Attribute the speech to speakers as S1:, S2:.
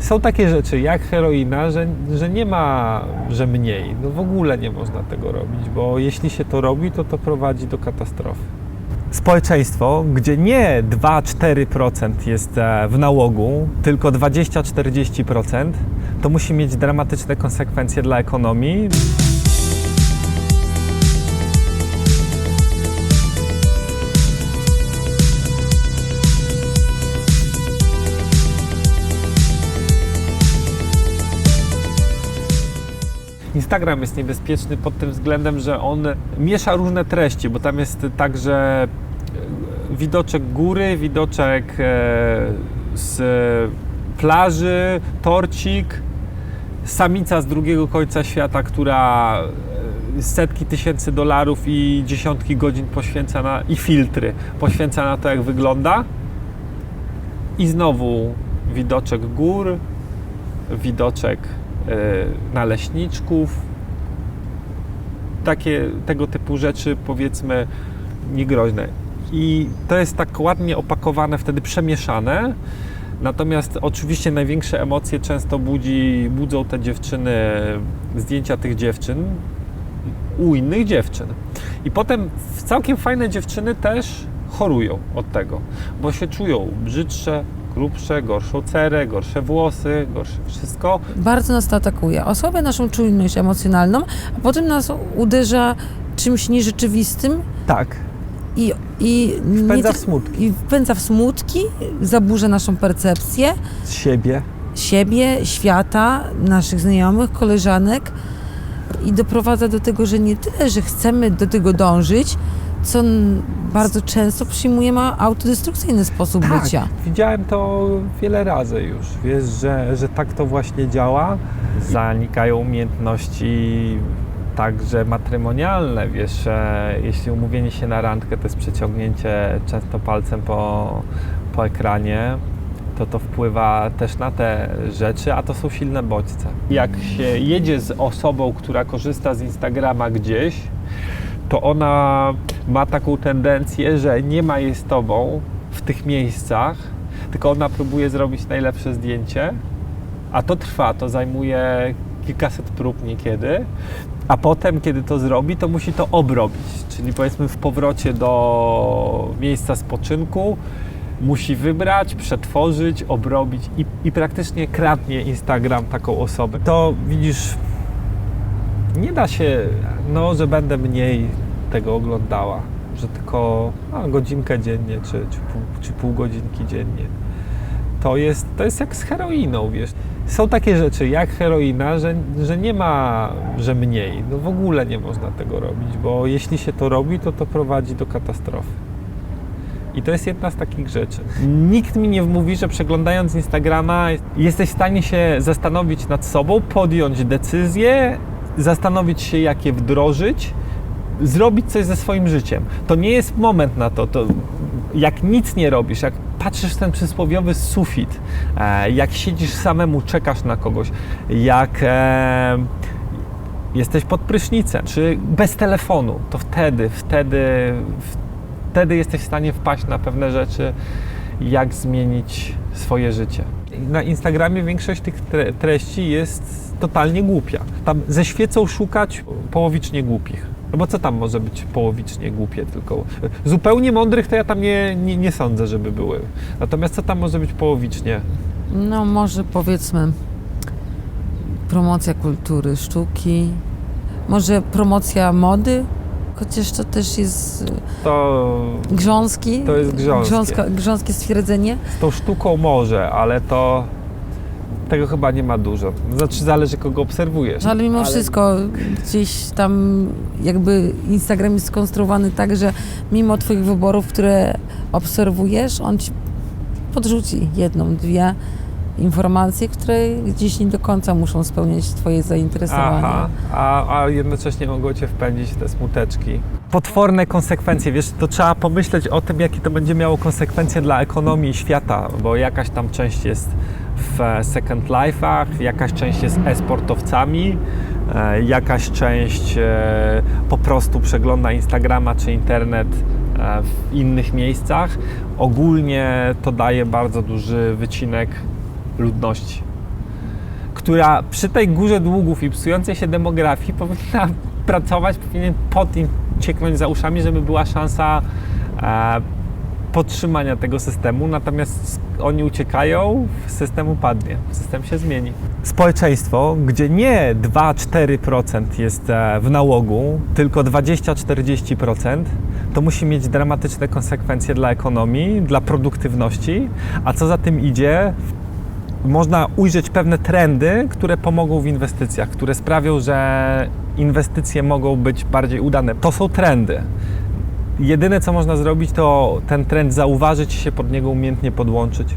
S1: Są takie rzeczy jak heroina, że nie ma, że mniej. No w ogóle nie można tego robić, bo jeśli się to robi, to prowadzi do katastrofy. Społeczeństwo, gdzie nie 2-4% jest w nałogu, tylko 20-40%, to musi mieć dramatyczne konsekwencje dla ekonomii. Instagram jest niebezpieczny pod tym względem, że on miesza różne treści, bo tam jest także widoczek góry, widoczek z plaży, torcik, samica z drugiego końca świata, która setki tysięcy dolarów i dziesiątki godzin poświęca i filtry poświęca na to, jak wygląda. I znowu widoczek gór, widoczek naleśniczków, tego typu rzeczy, powiedzmy, niegroźne. I to jest tak ładnie opakowane, wtedy przemieszane. Natomiast oczywiście największe emocje często budzą te dziewczyny, zdjęcia tych dziewczyn u innych dziewczyn. I potem całkiem fajne dziewczyny też chorują od tego, bo się czują brzydsze, grubsze, gorszą cerę, gorsze włosy, gorsze wszystko.
S2: Bardzo nas to atakuje. Osłabia naszą czujność emocjonalną, a potem nas uderza czymś nierzeczywistym.
S1: Tak.
S2: I
S1: wpędza w smutki.
S2: I wpędza w smutki, zaburza naszą percepcję. Siebie, świata, naszych znajomych, koleżanek i doprowadza do tego, że nie tyle, że chcemy do tego dążyć, co bardzo często przyjmujemy autodestrukcyjny sposób bycia.
S1: Widziałem to wiele razy już, wiesz, że tak to właśnie działa. Zanikają umiejętności także matrymonialne, wiesz, jeśli umówienie się na randkę to jest przeciągnięcie często palcem po ekranie, to wpływa też na te rzeczy, a to są silne bodźce. Jak się jedzie z osobą, która korzysta z Instagrama gdzieś, to ona ma taką tendencję, że nie ma jej z tobą w tych miejscach, tylko ona próbuje zrobić najlepsze zdjęcie, a to trwa, to zajmuje kilkaset prób niekiedy, a potem, kiedy to zrobi, to musi to obrobić, czyli powiedzmy w powrocie do miejsca spoczynku musi wybrać, przetworzyć, obrobić i praktycznie kradnie Instagram taką osobę. To widzisz, nie da się, że będę mniej tego oglądała, że tylko godzinkę dziennie, czy pół godzinki dziennie. To jest jak z heroiną, wiesz. Są takie rzeczy jak heroina, że nie ma, że mniej. No w ogóle nie można tego robić, bo jeśli się to robi, to prowadzi do katastrofy. I to jest jedna z takich rzeczy. Nikt mi nie wmówi, że przeglądając Instagrama jesteś w stanie się zastanowić nad sobą, podjąć decyzję, zastanowić się, jak je wdrożyć, zrobić coś ze swoim życiem. To nie jest moment na to. Jak nic nie robisz, jak patrzysz w ten przysłowiowy sufit, jak siedzisz samemu, czekasz na kogoś, jak jesteś pod prysznicem, czy bez telefonu, to wtedy jesteś w stanie wpaść na pewne rzeczy, jak zmienić swoje życie. Na Instagramie większość tych treści jest totalnie głupia. Tam ze świecą szukać połowicznie głupich. No bo co tam może być połowicznie głupie tylko? Zupełnie mądrych to ja tam nie sądzę, żeby były. Natomiast co tam może być połowicznie?
S2: No może powiedzmy promocja kultury, sztuki, może promocja mody, chociaż to też jest grząski.
S1: To jest
S2: grząskie stwierdzenie.
S1: Z tą sztuką może, ale tego chyba nie ma dużo. Znaczy zależy, kogo obserwujesz.
S2: Ale mimo wszystko gdzieś tam jakby Instagram jest skonstruowany tak, że mimo twoich wyborów, które obserwujesz, on ci podrzuci jedną, dwie informacje, które gdzieś nie do końca muszą spełniać twoje zainteresowania.
S1: A jednocześnie mogą cię wpędzić w te smuteczki. Potworne konsekwencje, wiesz, to trzeba pomyśleć o tym, jakie to będzie miało konsekwencje dla ekonomii świata, bo jakaś tam część jest w Second Life'ach, jakaś część jest e-sportowcami, jakaś część po prostu przegląda Instagrama czy internet w innych miejscach. Ogólnie to daje bardzo duży wycinek ludności. która przy tej górze długów i psującej się demografii powinna pracować, powinien pot im cieknąć za uszami, żeby była szansa podtrzymania tego systemu, natomiast oni uciekają, system upadnie, system się zmieni. Społeczeństwo, gdzie nie 2-4% jest w nałogu, tylko 20-40%, to musi mieć dramatyczne konsekwencje dla ekonomii, dla produktywności, a co za tym idzie, można ujrzeć pewne trendy, które pomogą w inwestycjach, które sprawią, że inwestycje mogą być bardziej udane. To są trendy. Jedyne, co można zrobić, to ten trend zauważyć i się pod niego umiejętnie podłączyć.